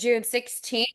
June 16th.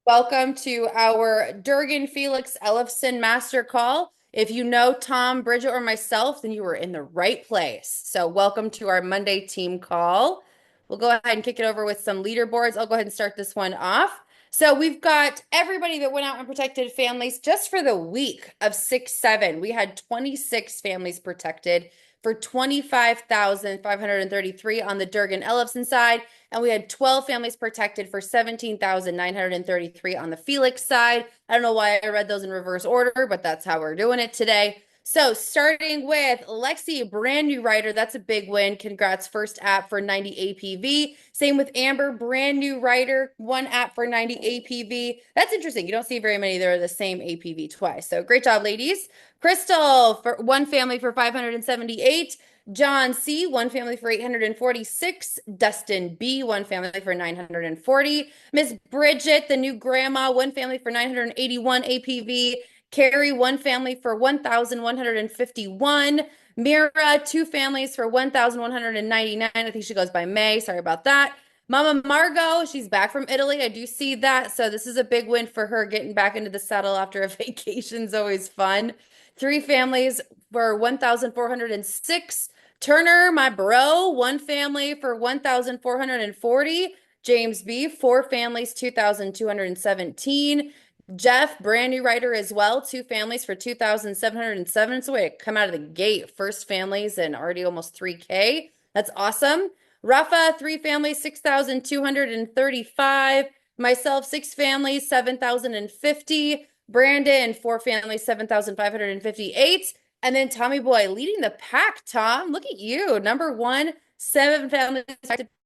Welcome to our Durgan Felix Ellefson Master Call. If you know Tom, Bridget, or myself, then you were in the right place. So, welcome to our Monday team call. We'll go ahead and kick it over with some leaderboards. I'll go ahead and start this one off. So, we've got everybody that went out and protected families just for the week of 6/7. We had 26 families protected for 25,533 on the Durgan Ellefson side. And we had 12 families protected for 17,933 on the Felix side. I don't know why I read those in reverse order, but that's how we're doing it today. So starting with Lexi, brand new writer. That's a big win. Congrats, first app for 90 APV. Same with Amber, brand new writer, one app for 90 APV. That's interesting. You don't see very many that are the same APV twice. So great job, ladies. Crystal, for one family for 578. John C., one family for 846. Dustin B., one family for 940. Miss Bridget, the new grandma, one family for 981 APV. Carrie, one family for 1,151. Mira, two families for 1,199. I think she goes by May. Sorry about that. Mama Margot, she's back from Italy. I do see that. So this is a big win for her getting back into the saddle after a vacation is always fun. Three families for 1,406. Turner, my bro, one family for 1,440. James B., four families, 2,217. Jeff, brand new writer as well, two families for 2,707. So way to come out of the gate. First families and already almost 3K. That's awesome. Rafa, three families, 6,235. Myself, six families, 7,050. Brandon, four families, 7,558. And then Tommy Boy leading the pack, Tom. Look at you. Number one, seven families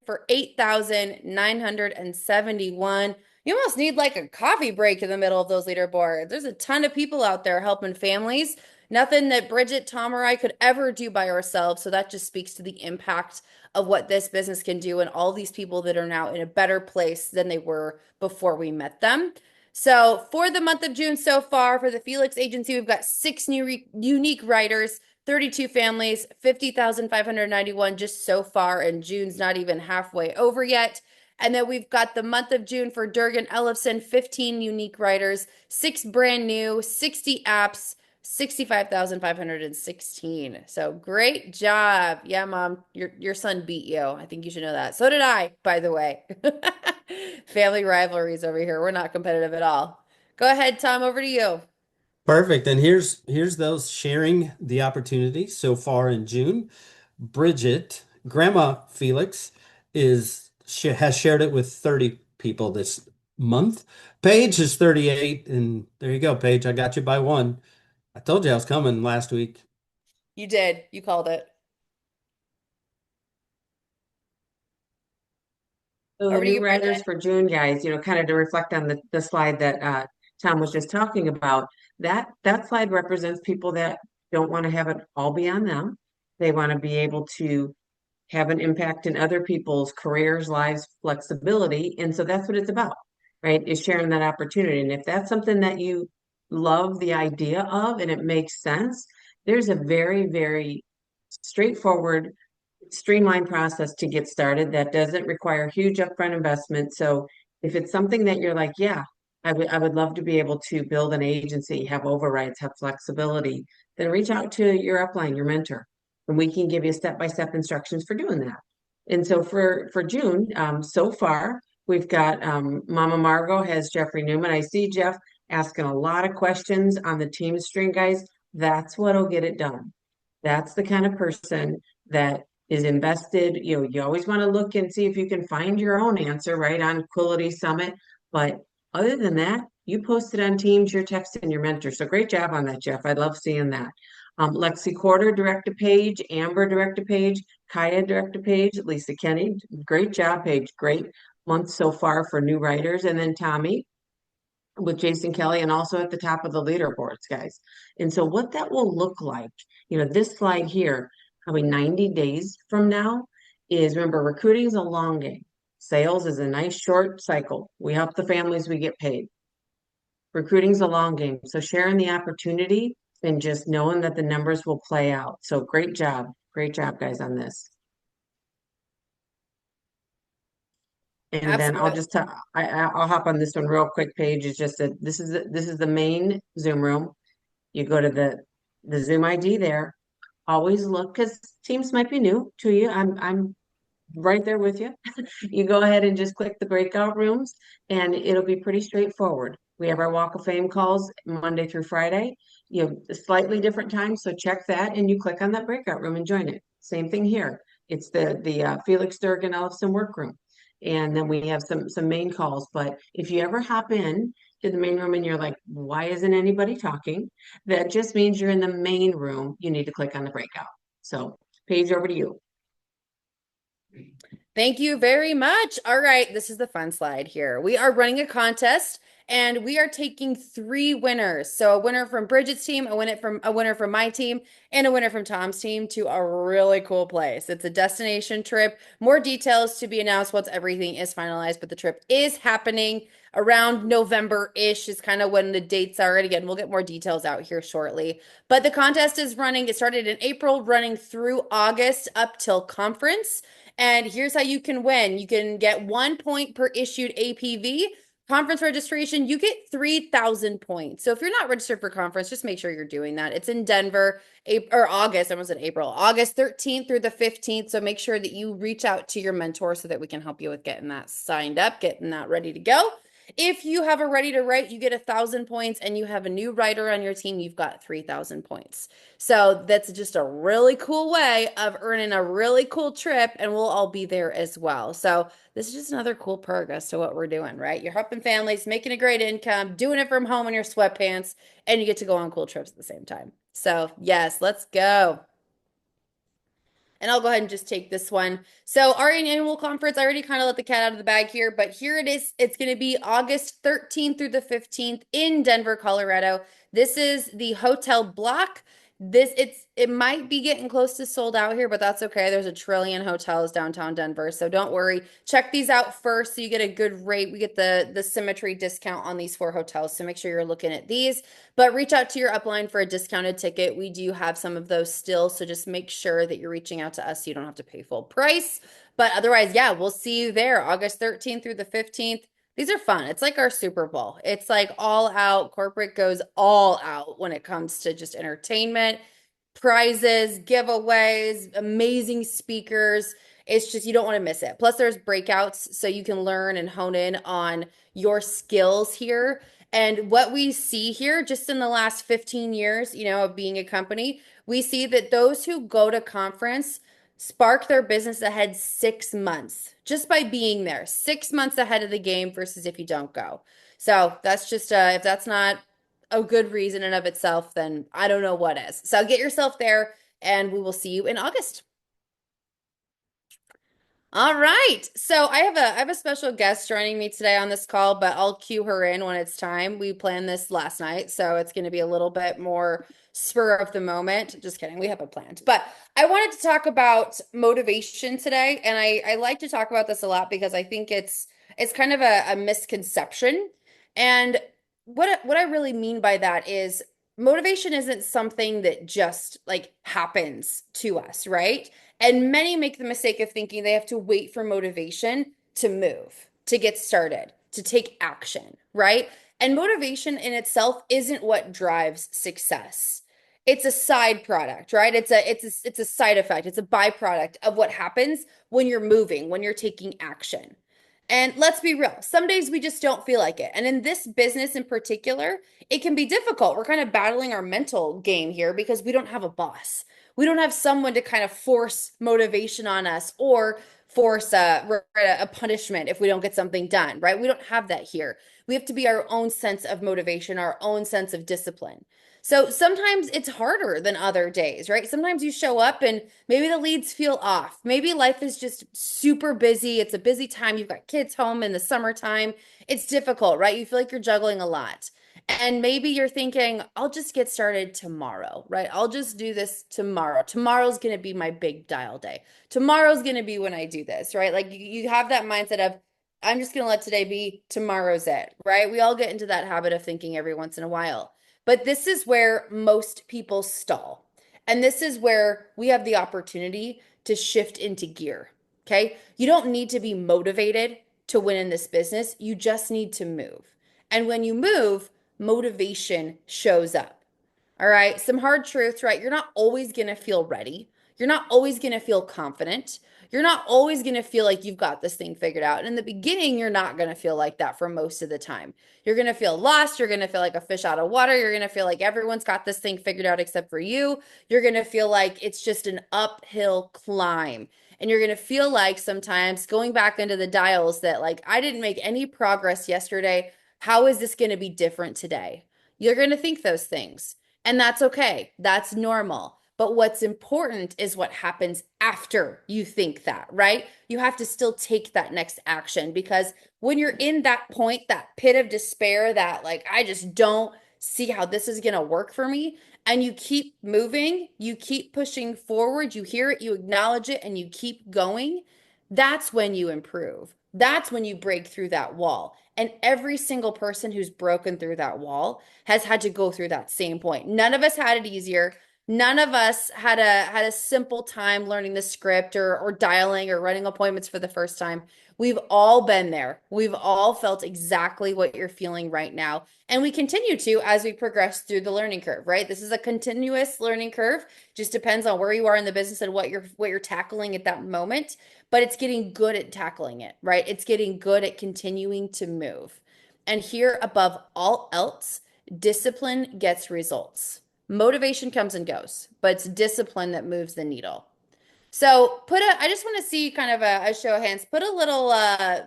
for 8,971. You almost need like a coffee break in the middle of those leaderboards. There's a ton of people out there helping families. Nothing that Bridget, Tom, or I could ever do by ourselves. So that just speaks to the impact of what this business can do and all these people that are now in a better place than they were before we met them. So for the month of June so far, for the Felix Agency, we've got six new unique writers, 32 families, 50,591 just so far, and June's not even halfway over yet. And then we've got the month of June for Durgan Ellefson, 15 unique writers, six brand new, 60 apps, 65,516. So great job. Yeah, Mom, your son beat you. I think you should know that. So did I, by the way. Family rivalries over here. We're not competitive at all. Go ahead, Tom, over to you. Perfect. And here's those sharing the opportunity so far in June. Bridget, Grandma Felix has shared it with 30 people this month. Paige is 38, and there you go, Paige. I got you by one. I told you I was coming last week. You did. You called it. So the Over to new you, writers Bridget. for June, guys, kind of to reflect on the slide that Tom was just talking about, that slide represents people that don't want to have it all be on them. They want to be able to have an impact in other people's careers, lives, flexibility. And so that's what it's about, right? Is sharing that opportunity. And if that's something that you love the idea of and it makes sense, there's a very, very straightforward streamlined process to get started that doesn't require huge upfront investment. So if it's something that you're like, yeah, I would love to be able to build an agency, have overrides, have flexibility, then reach out to your upline, your mentor, and we can give you step-by-step instructions for doing that. And so for June, so far, we've got Mama Margot has Jeffrey Newman. I see Jeff asking a lot of questions on the team string, guys. That's what'll get it done. That's the kind of person that is invested. You always want to look and see if you can find your own answer, right, on Quality Summit. But other than that, you posted on Teams, you're texting your mentor. So great job on that, Jeff. I love seeing that. Lexi Quarter, direct to Paige. Amber, direct to Paige. Kaya, direct to Paige. Lisa Kenny, great job, Paige. Great month so far for new writers. And then Tommy with Jason Kelly, and also at the top of the leaderboards, guys. And so what that will look like, this slide here, probably 90 days from now, is, remember, recruiting is a long game. Sales is a nice short cycle. We help the families, we get paid. Recruiting is a long game. So sharing the opportunity and just knowing that the numbers will play out. So great job. Great job, guys, on this. And then I'll Absolutely. just tell, I'll hop on this one real quick. Paige is just a, this is the main Zoom room. You go to the Zoom ID there. Always look because Teams might be new to you. I'm right there with you. You go ahead and just click the breakout rooms and it'll be pretty straightforward. We have our Walk of Fame calls Monday through Friday. You have a slightly different time, so check that and you click on that breakout room and join it. Same thing here. It's the Felix Durgan Ellison workroom. And then we have some main calls. But if you ever hop in to the main room and you're like, why isn't anybody talking? That just means you're in the main room. You need to click on the breakout. So Paige, over to you. Thank you very much. All right, this is the fun slide here. We are running a contest and we are taking three winners. So a winner from Bridget's team, a winner from my team, and a winner from Tom's team to a really cool place. It's a destination trip. More details to be announced once everything is finalized, but the trip is happening around November-ish is kind of when the dates are. And again, we'll get more details out here shortly. But the contest is running. It started in April, running through August up till conference. And here's how you can win. You can get 1 point per issued APV. Conference registration, you get 3,000 points. So if you're not registered for conference, just make sure you're doing that. It's in Denver, or August, I almost said April, August 13th through the 15th. So make sure that you reach out to your mentor so that we can help you with getting that signed up, getting that ready to go. If you have a ready to write, you get 1,000 points, and you have a new writer on your team, you've got 3,000 points. So that's just a really cool way of earning a really cool trip, and we'll all be there as well. So this is just another cool perk as to what we're doing, right? You're helping families, making a great income, doing it from home in your sweatpants, and you get to go on cool trips at the same time. So yes, let's go. And I'll go ahead and just take this one. So our annual conference, I already kind of let the cat out of the bag here, but here it is. It's going to be August 13th through the 15th in Denver, Colorado. This is the hotel block. It might be getting close to sold out here, but that's okay. There's a trillion hotels downtown Denver, so don't worry. Check these out first so you get a good rate. We get the symmetry discount on these four hotels, so make sure you're looking at these. But reach out to your upline for a discounted ticket. We do have some of those still, so just make sure that you're reaching out to us so you don't have to pay full price. But otherwise, yeah, we'll see you there August 13th through the 15th. These are fun. It's like our Super Bowl. It's like all out. Corporate goes all out when it comes to just entertainment, prizes, giveaways, amazing speakers. It's just you don't want to miss it. Plus, there's breakouts so you can learn and hone in on your skills here. And what we see here, just in the last 15 years, of being a company, we see that those who go to conference spark their business ahead 6 months just by being there, 6 months ahead of the game versus if you don't go. So that's just if that's not a good reason in of itself, then I don't know what is. So get yourself there, and we will see you in August. All right. So I have a special guest joining me today on this call, but I'll cue her in when it's time. We planned this last night, so it's going to be a little bit more spur of the moment. Just kidding. We have it planned. But I wanted to talk about motivation today, and I like to talk about this a lot because I think it's kind of a misconception. And what I really mean by that is motivation isn't something that just like happens to us, right? And many make the mistake of thinking they have to wait for motivation to move, to get started, to take action, right? And motivation in itself isn't what drives success. It's a side product, right? It's a side effect. It's a byproduct of what happens when you're moving, when you're taking action. And let's be real, some days we just don't feel like it. And in this business in particular, it can be difficult. We're kind of battling our mental game here because we don't have a boss. We don't have someone to kind of force motivation on us or force a punishment if we don't get something done, right? We don't have that here. We have to be our own sense of motivation, our own sense of discipline. So sometimes it's harder than other days, right? Sometimes you show up and maybe the leads feel off. Maybe life is just super busy. It's a busy time. You've got kids home in the summertime. It's difficult, right? You feel like you're juggling a lot. And maybe you're thinking, I'll just get started tomorrow, right? I'll just do this tomorrow. Tomorrow's going to be my big dial day. Tomorrow's going to be when I do this, right? Like you have that mindset of, I'm just going to let today be, tomorrow's it, right? We all get into that habit of thinking every once in a while. But this is where most people stall. And this is where we have the opportunity to shift into gear. Okay. You don't need to be motivated to win in this business. You just need to move. And when you move, motivation shows up. All right. Some hard truths, right? You're not always going to feel ready. You're not always going to feel confident. You're not always going to feel like you've got this thing figured out. And in the beginning, you're not going to feel like that for most of the time. You're going to feel lost. You're going to feel like a fish out of water. You're going to feel like everyone's got this thing figured out except for you. You're going to feel like it's just an uphill climb. And you're going to feel like sometimes going back into the dials that, like, I didn't make any progress yesterday. How is this going to be different today? You're going to think those things. And that's okay. That's normal. But what's important is what happens after you think that, right? You have to still take that next action, because when you're in that point, that pit of despair, that like, I just don't see how this is going to work for me, and you keep moving, you keep pushing forward, you hear it, you acknowledge it, and you keep going, that's when you improve. That's when you break through that wall. And every single person who's broken through that wall has had to go through that same point. None of us had it easier. None of us had a simple time learning the script or dialing or running appointments for the first time. We've all been there. We've all felt exactly what you're feeling right now. And we continue to as we progress through the learning curve, right? This is a continuous learning curve. Just depends on where you are in the business and what you're tackling at that moment. But it's getting good at tackling it, right? It's getting good at continuing to move. And here, above all else, discipline gets results. Motivation comes and goes, but it's discipline that moves the needle. So I just want to see kind of a show of hands. Put a little,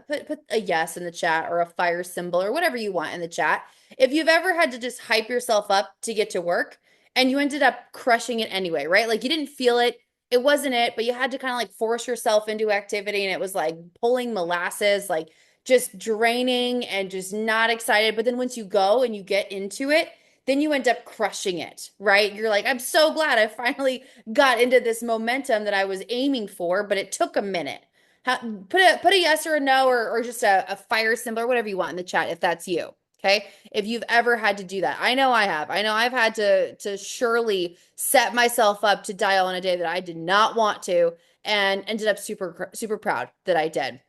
put a yes in the chat, or a fire symbol, or whatever you want in the chat. If you've ever had to just hype yourself up to get to work and you ended up crushing it anyway, right? Like, you didn't feel it. It wasn't it, but you had to kind of like force yourself into activity, and it was like pulling molasses, like just draining and just not excited. But then once you go and you get into it, then you end up crushing it, right? You're like, I'm so glad I finally got into this momentum that I was aiming for, but it took a minute. Put a yes or a no, or just a fire symbol or whatever you want in the chat if that's you. Okay. If you've ever had to do that. I know I have. I know I've had to surely set myself up to dial on a day that I did not want to, and ended up super, super proud that I did.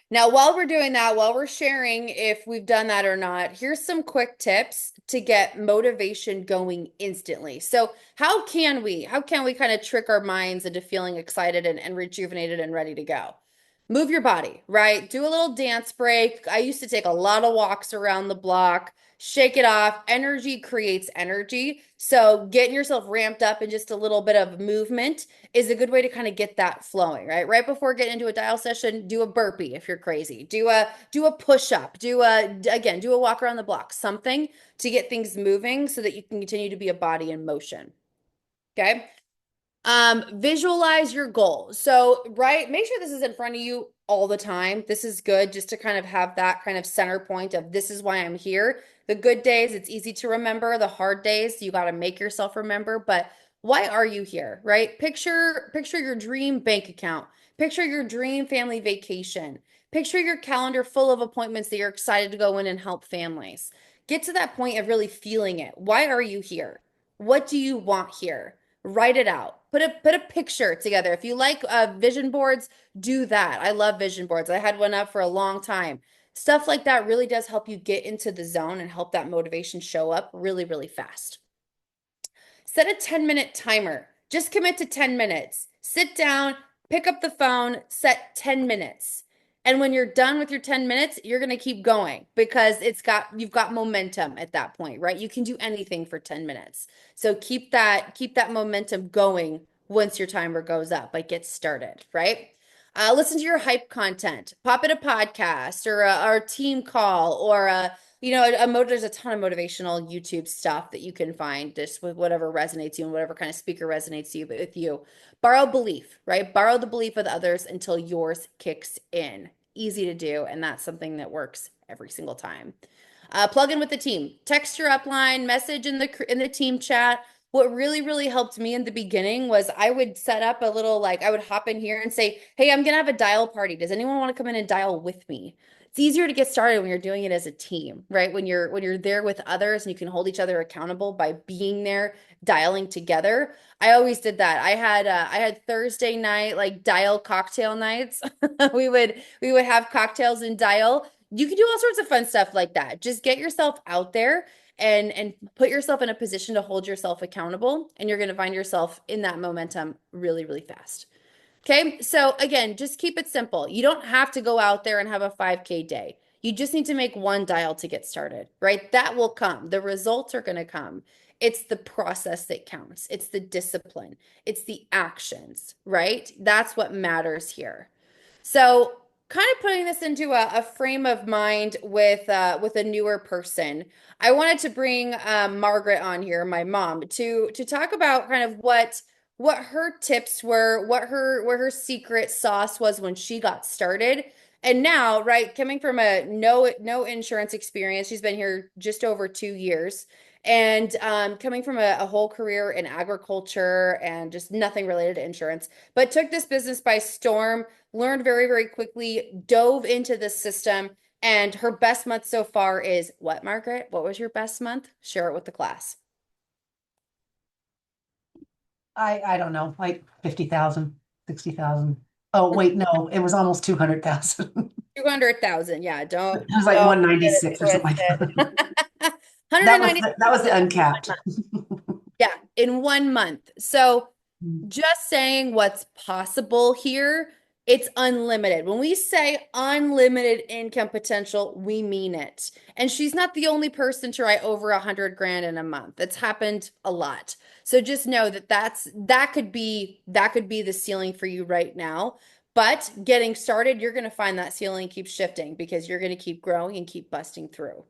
Now, while we're doing that, while we're sharing if we've done that or not, here's some quick tips to get motivation going instantly. So how can we kind of trick our minds into feeling excited and rejuvenated and ready to go? Move your body, right? Do a little dance break. I used to take a lot of walks around the block, shake it off. Energy creates energy. So getting yourself ramped up in just a little bit of movement is a good way to kind of get that flowing, right? Right before getting into a dial session, do a burpee if you're crazy. Do a push-up. Do a walk around the block, something to get things moving so that you can continue to be a body in motion. Okay? Visualize your goal. So, right, make sure this is in front of you all the time. This is good just to kind of have that kind of center point of, this is why I'm here. The good days, it's easy to remember. The hard days, you got to make yourself remember. But why are you here, right? Picture your dream bank account. Picture your dream family vacation. Picture your calendar full of appointments that you're excited to go in and help families. Get to that point of really feeling it. Why are you here? What do you want here? Write it out. Put a picture together. If you like vision boards, do that. I love vision boards. I had one up for a long time. Stuff like that really does help you get into the zone and help that motivation show up really, really fast. Set a 10-minute timer. Just commit to 10 minutes. Sit down, pick up the phone, set 10 minutes. And when you're done with your 10 minutes, you're going to keep going, because you've got momentum at that point, right? You can do anything for 10 minutes. So keep that momentum going once your timer goes up, like get started, right? Listen to your hype content, pop it a podcast or a team call, or there's a ton of motivational YouTube stuff that you can find just with whatever resonates you and whatever kind of speaker resonates you, but with you. Borrow belief, right? Borrow the belief of others until yours kicks in. Easy to do, and that's something that works every single time. Plug in with the team. Text your upline, message in the team chat. What really, really helped me in the beginning was I would set up I would hop in here and say, hey, I'm going to have a dial party. Does anyone want to come in and dial with me? It's easier to get started when you're doing it as a team, right? When you're there with others and you can hold each other accountable by being there, dialing together. I always did that. I had Thursday night like dial cocktail nights. We would have cocktails and dial. You can do all sorts of fun stuff like that. Just get yourself out there and put yourself in a position to hold yourself accountable, and you're going to find yourself in that momentum really, really fast. Okay, so again, just keep it simple. You don't have to go out there and have a 5K day. You just need to make one dial to get started, right? That will come. The results are going to come. It's the process that counts. It's the discipline. It's the actions, right? That's what matters here. So, kind of putting this into a frame of mind with a newer person, I wanted to bring Margaret on here, my mom, to talk about kind of what her tips were, what her secret sauce was when she got started. And now, right, coming from a no insurance experience, she's been here just over 2 years. And coming from a whole career in agriculture and just nothing related to insurance, but took this business by storm, learned very, very quickly, dove into the system. And her best month so far is what, Margaret? What was your best month? Share it with the class. I don't know, like 50,000, 60,000. Oh, wait, no, it was almost 200,000. 200,000. Yeah, It was like don't get it 196 or something like twisted. that. That was the 196,000 uncapped. yeah, in 1 month. So just saying what's possible here, it's unlimited. When we say unlimited income potential, we mean it. And she's not the only person to write over 100 grand in a month. It's happened a lot. So just know that that could be the ceiling for you right now. But getting started, you're going to find that ceiling keeps shifting because you're going to keep growing and keep busting through.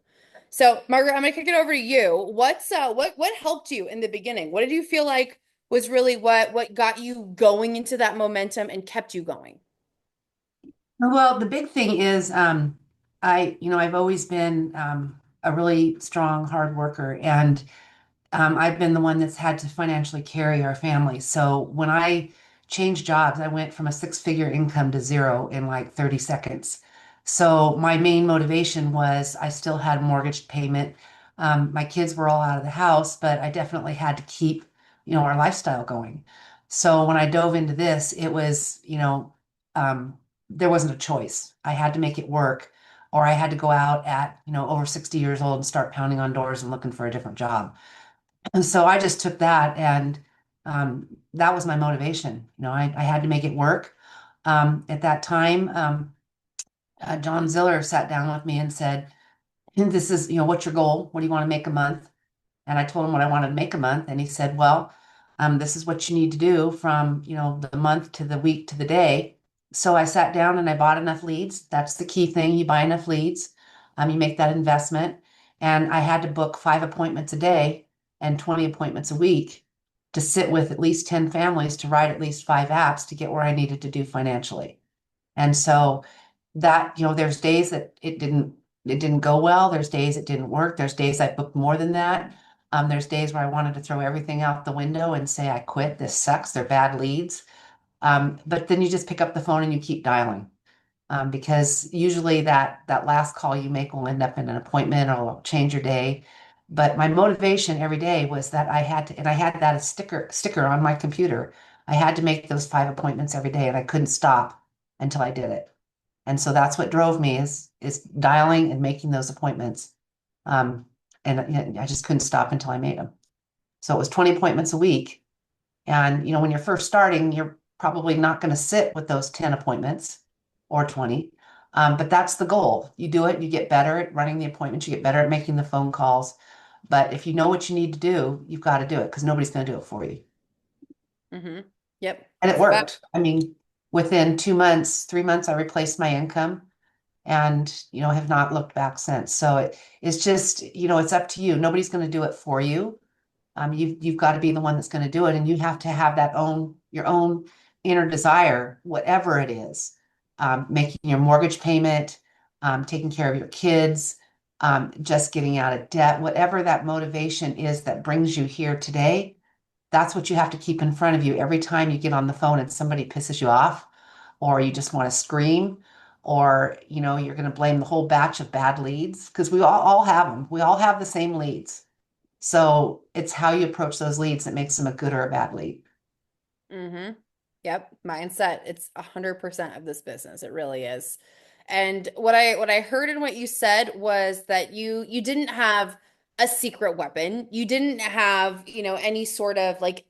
So, Margaret, I'm going to kick it over to you. What helped you in the beginning? What did you feel like was really what got you going into that momentum and kept you going? Well, the big thing is, I've always been a really strong hard worker, and I've been the one that's had to financially carry our family. So when I changed jobs, I went from a six-figure income to zero in like 30 seconds. So my main motivation was I still had mortgage payment. My kids were all out of the house, but I definitely had to keep, our lifestyle going. So when I dove into this, it was, there wasn't a choice. I had to make it work, or I had to go out at, over 60 years old and start pounding on doors and looking for a different job. And so I just took that, and that was my motivation. I had to make it work. At that time, John Ziller sat down with me and said, "This is, what's your goal? What do you want to make a month?" And I told him what I wanted to make a month. And he said, "Well, this is what you need to do from, the month to the week to the day." So I sat down and I bought enough leads. That's the key thing. You buy enough leads, you make that investment. And I had to book 5 appointments a day and 20 appointments a week to sit with at least 10 families to write at least 5 apps to get where I needed to do financially. And so that, there's days that it didn't go well. There's days it didn't work. There's days I booked more than that. There's days where I wanted to throw everything out the window and say, I quit. This sucks. They're bad leads. But then you just pick up the phone and you keep dialing. Because usually that last call you make will end up in an appointment or will change your day. But my motivation every day was that I had to, and I had that a sticker on my computer. I had to make those 5 appointments every day, and I couldn't stop until I did it. And so that's what drove me is dialing and making those appointments. And I just couldn't stop until I made them. So it was 20 appointments a week. And when you're first starting, you're probably not going to sit with those 10 appointments or 20. But that's the goal. You do it, you get better at running the appointments, you get better at making the phone calls. But if you know what you need to do, you've got to do it because nobody's going to do it for you. Mm-hmm. Yep. And it It's about worked. I mean, within 2 months, 3 months, I replaced my income and, have not looked back since. So it's just, it's up to you. Nobody's going to do it for you. You've got to be the one that's going to do it, and you have to have your own inner desire, whatever it is, making your mortgage payment, taking care of your kids, just getting out of debt, whatever that motivation is that brings you here today. That's what you have to keep in front of you every time you get on the phone and somebody pisses you off, or you just want to scream, or you're going to blame the whole batch of bad leads because we all have them. We all have the same leads. So it's how you approach those leads that makes them a good or a bad lead. Mm-hmm. Yep. Mindset. It's 100% of this business. It really is. And what I heard in what you said was that you didn't have a secret weapon. You didn't have, any sort of like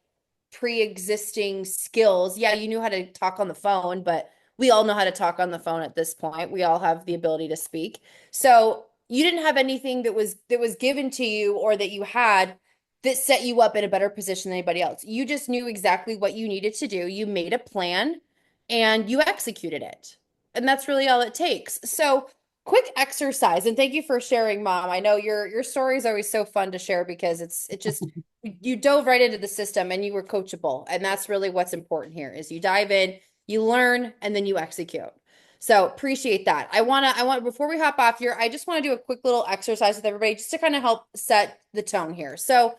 pre-existing skills. Yeah, you knew how to talk on the phone, but we all know how to talk on the phone at this point. We all have the ability to speak. So you didn't have anything that was given to you or that you had that set you up in a better position than anybody else. You just knew exactly what you needed to do. You made a plan and you executed it. And that's really all it takes. So, quick exercise. And thank you for sharing, Mom. I know your story is always so fun to share because it just you dove right into the system and you were coachable. And that's really what's important here is you dive in, you learn, and then you execute. So appreciate that. I want before we hop off here, I just want to do a quick little exercise with everybody just to kind of help set the tone here. So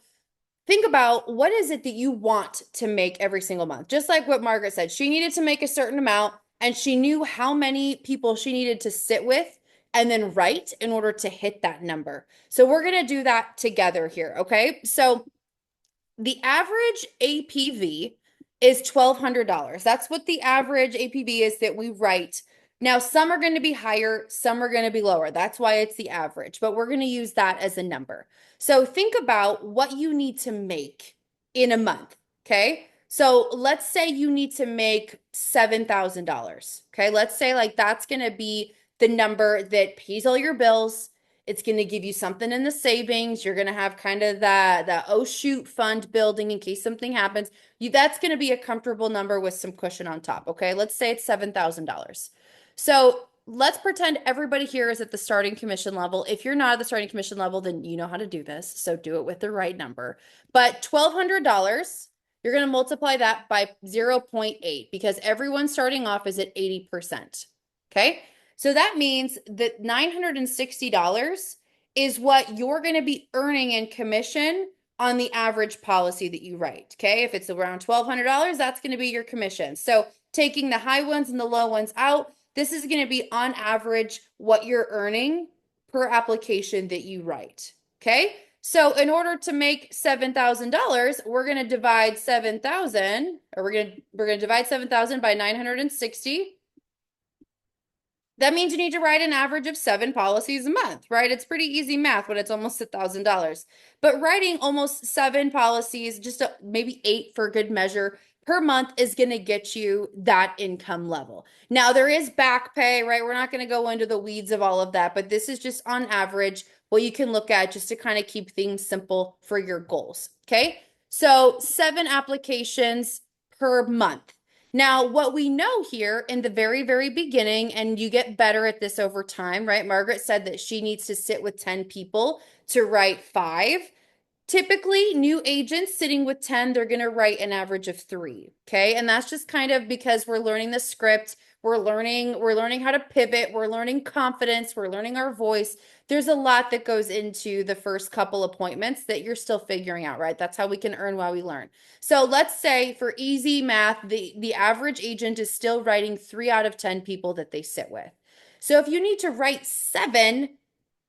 think about what is it that you want to make every single month. Just like what Margaret said, she needed to make a certain amount and she knew how many people she needed to sit with and then write in order to hit that number. So we're going to do that together here, okay? So the average APV is $1,200. That's what the average APV is that we write. Now, some are going to be higher, some are going to be lower. That's why it's the average, but we're going to use that as a number. So think about what you need to make in a month, okay? So let's say you need to make $7,000, okay? Let's say like that's going to be the number that pays all your bills. It's going to give you something in the savings. You're going to have kind of that oh shoot fund building in case something happens. That's going to be a comfortable number with some cushion on top, okay? Let's say it's $7,000. So let's pretend everybody here is at the starting commission level. If you're not at the starting commission level, then you know how to do this. So do it with the right number. But $1,200, you're going to multiply that by 0.8 because everyone starting off is at 80%. Okay? So that means that $960 is what you're going to be earning in commission on the average policy that you write. Okay? If it's around $1,200, that's going to be your commission. So taking the high ones and the low ones out, this is going to be on average what you're earning per application that you write. Okay? So in order to make $7,000, we're going to divide 7,000 or we're going to divide 7,000 by 960. That means you need to write an average of 7 policies a month, right? It's pretty easy math when it's almost $1,000. But writing almost 7 policies, just maybe 8 for good measure per month is going to get you that income level. Now, there is back pay, right? We're not going to go into the weeds of all of that, but this is just on average what you can look at just to kind of keep things simple for your goals, okay? So 7 applications per month. Now, what we know here in the very, very beginning, and you get better at this over time, right? Margaret said that she needs to sit with 10 people to write 5. Typically, new agents sitting with 10, they're going to write an average of 3, okay? And that's just kind of because we're learning the script, we're learning how to pivot, we're learning confidence, we're learning our voice. There's a lot that goes into the first couple appointments that you're still figuring out, right? That's how we can earn while we learn. So let's say for easy math, the average agent is still writing 3 out of 10 people that they sit with. So if you need to write 7,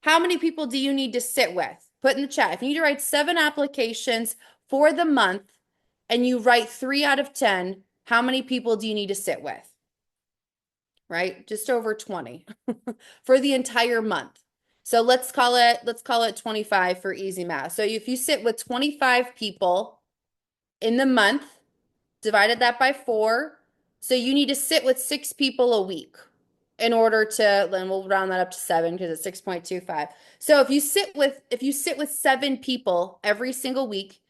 how many people do you need to sit with? Put in the chat. If you need to write 7 applications for the month and you write 3 out of 10, how many people do you need to sit with? Right? Just over 20 for the entire month. So let's call it 25 for easy math. So if you sit with 25 people in the month, divided that by 4, so you need to sit with 6 people a week in order to, then we'll round that up to 7 because it's 6.25. So if you sit with 7 people every single week,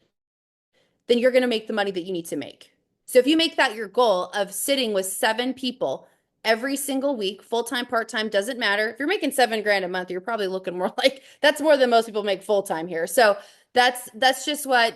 then you're going to make the money that you need to make. So if you make that your goal of sitting with 7 people every single week, full-time, part-time, doesn't matter. If you're making $7,000 a month, you're probably looking more like that's more than most people make full-time here. So that's just what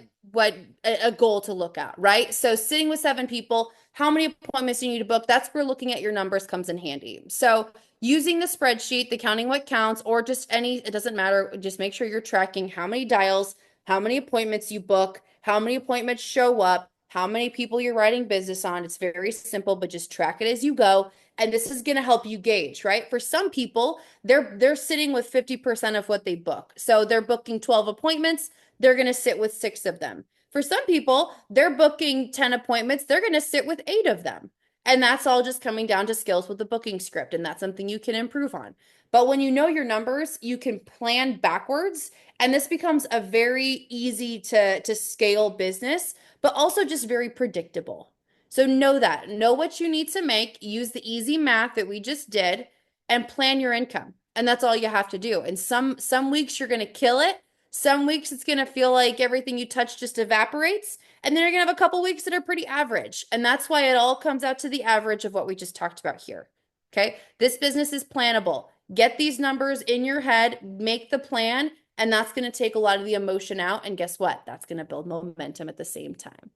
a goal to look at, right? So sitting with 7 people, how many appointments do you need to book? That's where looking at your numbers comes in handy. So using the spreadsheet, the counting what counts, or just it doesn't matter. Just make sure you're tracking how many dials, how many appointments you book, how many appointments show up, how many people you're writing business on. It's very simple, but just track it as you go. And this is going to help you gauge, right? For some people, they're sitting with 50% of what they book. So they're booking 12 appointments, they're going to sit with 6 of them. For some people, they're booking 10 appointments, they're going to sit with 8 of them. And that's all just coming down to skills with the booking script, and that's something you can improve on. But when you know your numbers, you can plan backwards, and this becomes a very easy to scale business, but also just very predictable. So know that. Know what you need to make, use the easy math that we just did, and plan your income. And that's all you have to do. And some weeks you're going to kill it. Some weeks it's going to feel like everything you touch just evaporates. And then you're going to have a couple weeks that are pretty average. And that's why it all comes out to the average of what we just talked about here. Okay? This business is plannable. Get these numbers in your head, make the plan, and that's going to take a lot of the emotion out. And guess what? That's going to build momentum at the same time.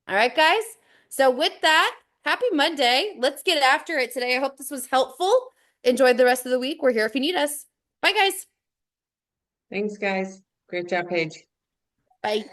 All right, guys? So with that, happy Monday. Let's get after it today. I hope this was helpful. Enjoy the rest of the week. We're here if you need us. Bye, guys. Thanks, guys. Great job, Paige. Bye.